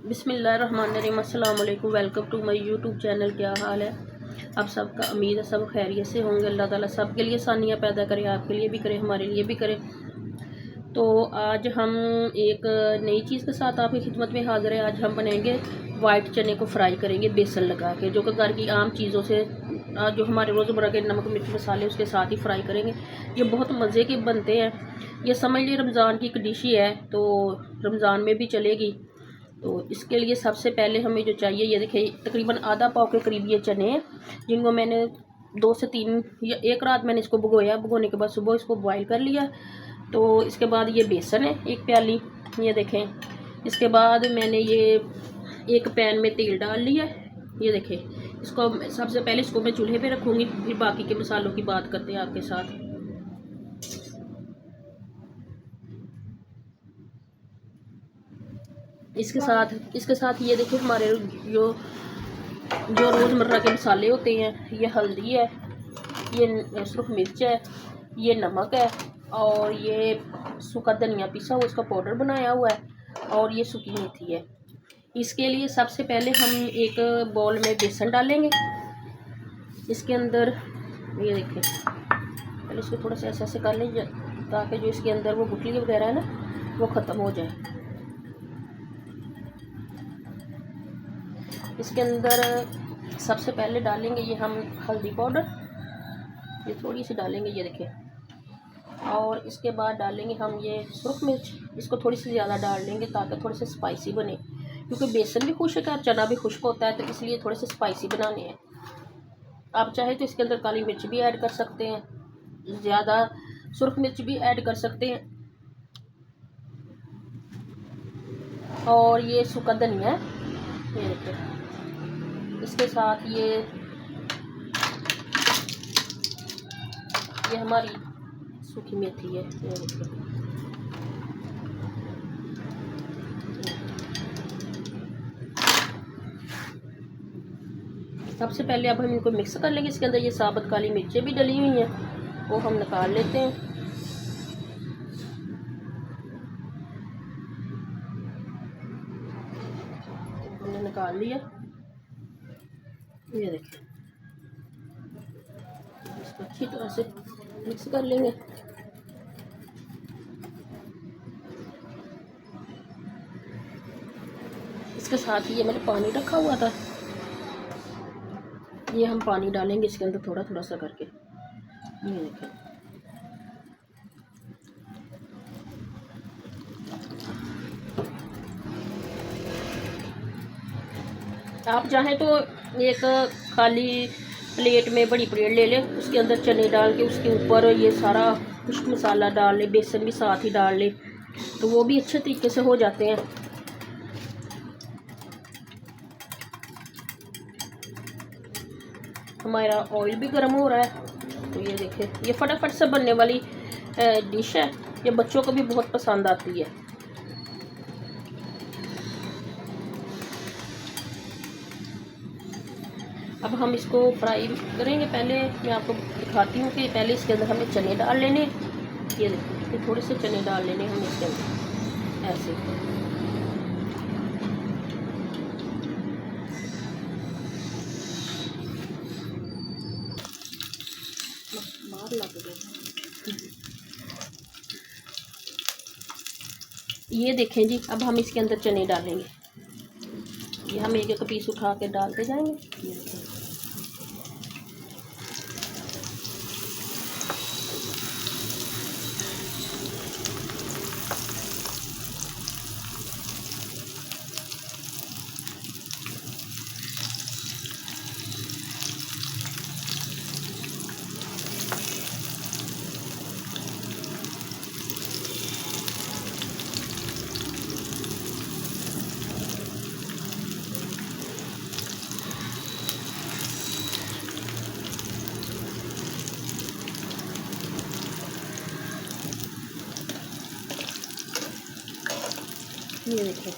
बिस्मिल्लाहिर्रहमानिर्रहीम, अस्सलाम वालेकुम। Welcome to my YouTube channel. क्या हाल है आप सबका? उम्मीद है सब खैरियत से होंगे। अल्लाह ताला सबके लिए आसानियाँ पैदा करे, आपके लिए भी करे, हमारे लिए भी करे। तो आज हम एक नई चीज़ के साथ आपकी खिदमत में हाज़िर है। आज हम बनाएंगे वाइट चने को फ्राई करेंगे बेसन लगा के, जो कि घर की आम चीज़ों से जो हमारे रोज़मर्रा के नमक मिर्च मसाले उसके साथ ही फ्राई करेंगे। ये बहुत मज़े के बनते हैं। ये समझ लीजिए रमज़ान की एक डिश ही है, तो रमज़ान में भी चलेगी। तो इसके लिए सबसे पहले हमें जो चाहिए, ये देखिए तकरीबन आधा पाव के करीब ये चने हैं, जिनको मैंने 2 से 3 या एक रात मैंने इसको भिगोया। भिगोने के बाद सुबह इसको बॉईल कर लिया। तो इसके बाद ये बेसन है 1 प्याली, ये देखें। इसके बाद मैंने ये एक पैन में तेल डाल लिया, ये देखें। इसको सबसे पहले इसको मैं चूल्हे पे रखूँगी, फिर बाकी के मसालों की बात करते हैं आपके साथ। इसके साथ ये देखिए हमारे जो जो रोज़मर्रा के मसाले होते हैं, ये हल्दी है, ये सुरख मिर्च है, ये नमक है, और ये सूखा धनिया पिसा हुआ इसका पाउडर बनाया हुआ है, और ये सूखी मेथी है। इसके लिए सबसे पहले हम एक बाउल में बेसन डालेंगे। इसके अंदर ये देखें, पहले इसको थोड़ा सा ऐसे कर लें ताकि जो इसके अंदर वो गुठली वगैरह है ना, वो ख़त्म हो जाए। इसके अंदर सबसे पहले डालेंगे ये हम हल्दी पाउडर, ये थोड़ी सी डालेंगे, ये देखें। और इसके बाद डालेंगे हम ये सुरख मिर्च, इसको थोड़ी सी ज़्यादा डाल लेंगे ताकि थोड़े से स्पाइसी बने, क्योंकि बेसन भी खुश्क है और चना भी खुश्क होता है, तो इसलिए थोड़े से स्पाइसी बनाने हैं। आप चाहे तो इसके अंदर काली मिर्च भी ऐड कर सकते हैं, ज़्यादा सुरख मिर्च भी ऐड कर सकते हैं। और ये सूखा धनिया है, ये देखें। इसके साथ ये हमारी सूखी मेथी है, ये देखिए। सबसे पहले अब हम इनको मिक्स कर लेंगे। इसके अंदर ये साबुत काली मिर्चें भी डली हुई हैं, वो हम निकाल लेते हैं। हमने निकाल लिया, ये देखिए। इसको अच्छी तरह से मिक्स कर लेंगे। इसके साथ ये मैंने पानी रखा हुआ था, ये हम पानी डालेंगे इसके अंदर थोड़ा थोड़ा सा करके, ये देखें। आप चाहें तो एक खाली प्लेट में बड़ी प्लेट ले लें, उसके अंदर चने डाल के उसके ऊपर ये सारा कुछ मसाला डाल लें, बेसन भी साथ ही डाल लें, तो वो भी अच्छे तरीके से हो जाते हैं। हमारा ऑयल भी गर्म हो रहा है, तो ये देखिए ये फटाफट से बनने वाली डिश है, ये बच्चों को भी बहुत पसंद आती है। अब हम इसको फ्राई करेंगे। पहले मैं आपको दिखाती हूँ कि पहले इसके अंदर हमें चने डाल लेने, ये देखिए थोड़े से चने डाल लेने हम इसके अंदर ऐसे। बाहर लग गए, ये देखें जी। अब हम इसके अंदर चने डालेंगे, ये हम एक एक पीस उठा के डालते जाएंगे, ये देखें। ये देखिए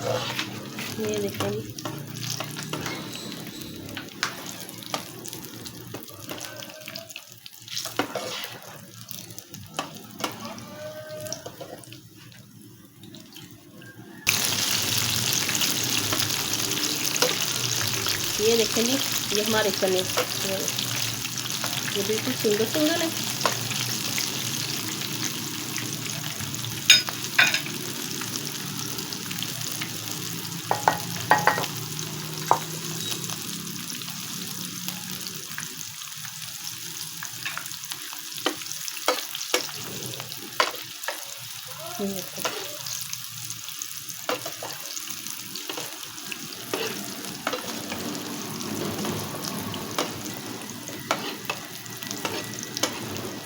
ये देखें जी, ये देखें जी, ये हमारे चने ये बिल्कुल सिंगल सिंगल है।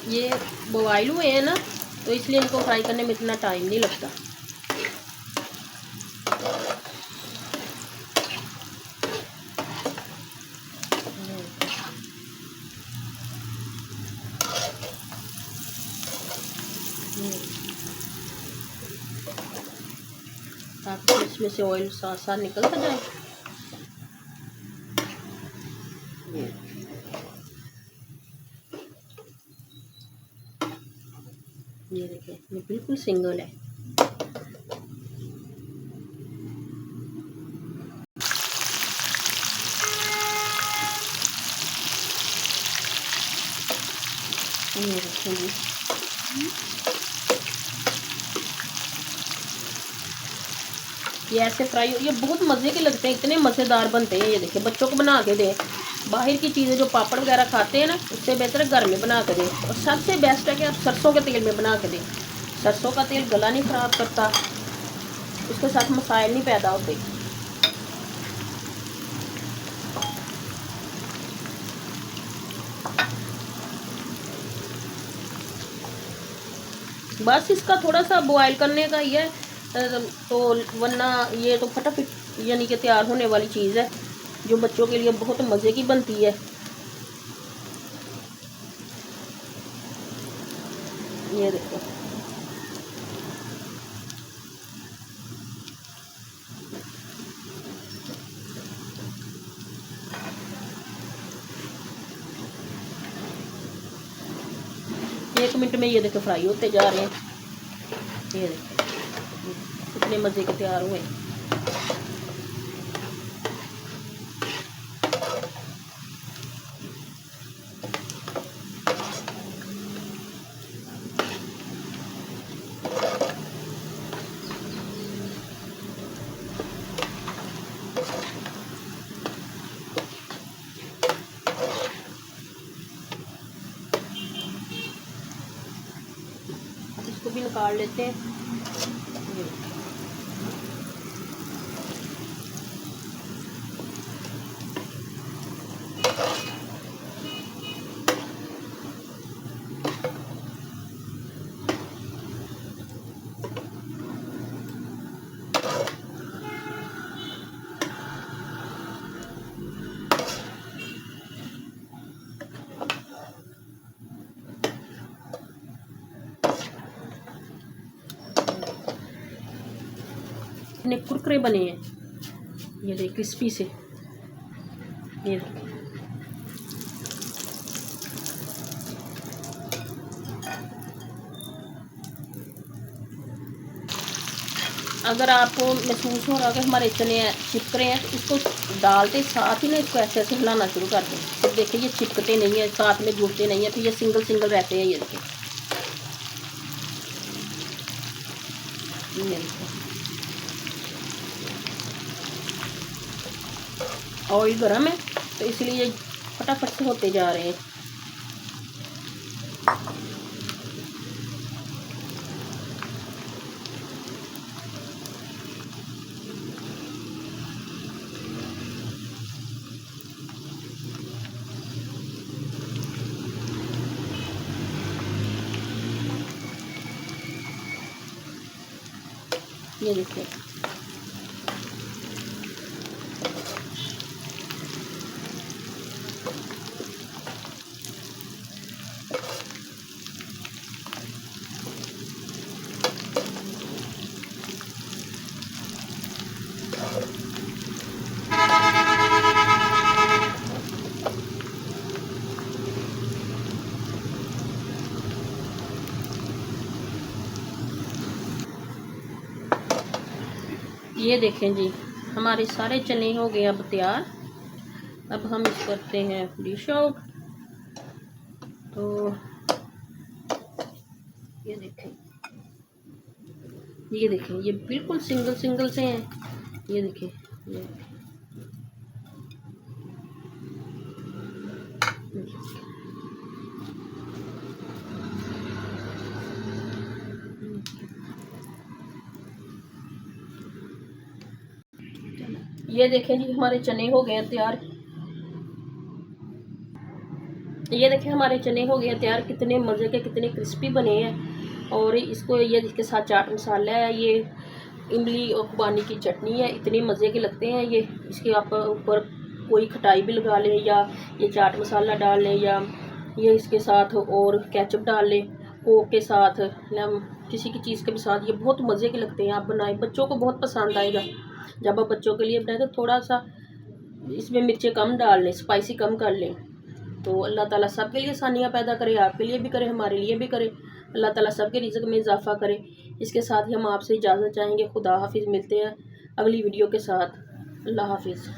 ये बॉयल हुए हैं ना, तो इसलिए इनको फ्राई करने में इतना टाइम नहीं लगता। ताकि इसमें से ऑयल साथ साथ निकलता जाए। ये देखिए, ये बिल्कुल सिंगल है। ये देखिए जी, ये ऐसे फ्राई, ये बहुत मज़े के लगते हैं, इतने मज़ेदार बनते हैं। ये देखिए, बच्चों को बना के दें। बाहर की चीज़ें जो पापड़ वगैरह खाते हैं ना, उससे बेहतर है घर में बना के दें। और सबसे बेस्ट है कि आप सरसों के तेल में बना के दें। सरसों का तेल गला नहीं ख़राब करता, उसके साथ मसाइल नहीं पैदा होते। बस इसका थोड़ा सा बॉयल करने का ही है, तो वरना ये तो फटाफट यानी कि तैयार होने वाली चीज़ है, जो बच्चों के लिए बहुत मज़े की बनती है। ये देखो, एक मिनट में ये देखो फ्राई होते जा रहे हैं। ये देखो कितने मज़े के तैयार हुए। इसको भी निकाल लेते हैं। इतने कुरकुरे बने हैं, ये देखिए क्रिस्पी से। ये देखिए, अगर आपको महसूस हो रहा है कि हमारे चने चिपक रहे हैं, तो इसको डालते साथ ही ना इसको ऐसे ऐसे हिलाना शुरू कर दें। तो देखिए, ये चिपकते नहीं है, साथ में जुड़ते नहीं है, फिर ये सिंगल सिंगल रहते हैं। ये देखिए, ऑयल गर्म है, तो इसलिए ये फटाफट से होते जा रहे हैं। ये देखिए, ये देखें जी, हमारे सारे चने हो गए अब तैयार। अब हम इस करते हैं डिश आउट। तो ये देखें, ये देखें, ये बिल्कुल सिंगल सिंगल से हैं। ये देखें, ये ये देखें जी, हमारे चने हो गए हैं तैयार। ये देखें, हमारे चने हो गए तैयार। कितने मज़े के, कितने क्रिस्पी बने हैं। और इसको ये इसके साथ चाट मसाला है, ये इमली और खुबानी की चटनी है। इतने मज़े के लगते हैं ये। इसके आप ऊपर कोई खटाई भी लगा लें, या ये चाट मसाला डाल लें, या ये इसके साथ और केचप डाल लें, कोक के साथ या किसी की चीज़ के भी साथ। ये बहुत मज़े के लगते हैं। आप बनाएं, बच्चों को बहुत पसंद आएगा। जब आप बच्चों के लिए बनाएं तो थोड़ा सा इसमें मिर्चें कम डाल लें, स्पाइसी कम कर लें। तो अल्लाह ताला सब के लिए आसानियाँ पैदा करे, आपके लिए भी करे, हमारे लिए भी करे। अल्लाह ताला सब के रिज़्क़ में इजाफ़ा करे। इसके साथ ही हम आपसे इजाज़त चाहेंगे। खुदा हाफिज़। मिलते हैं अगली वीडियो के साथ। अल्लाह हाफिज़।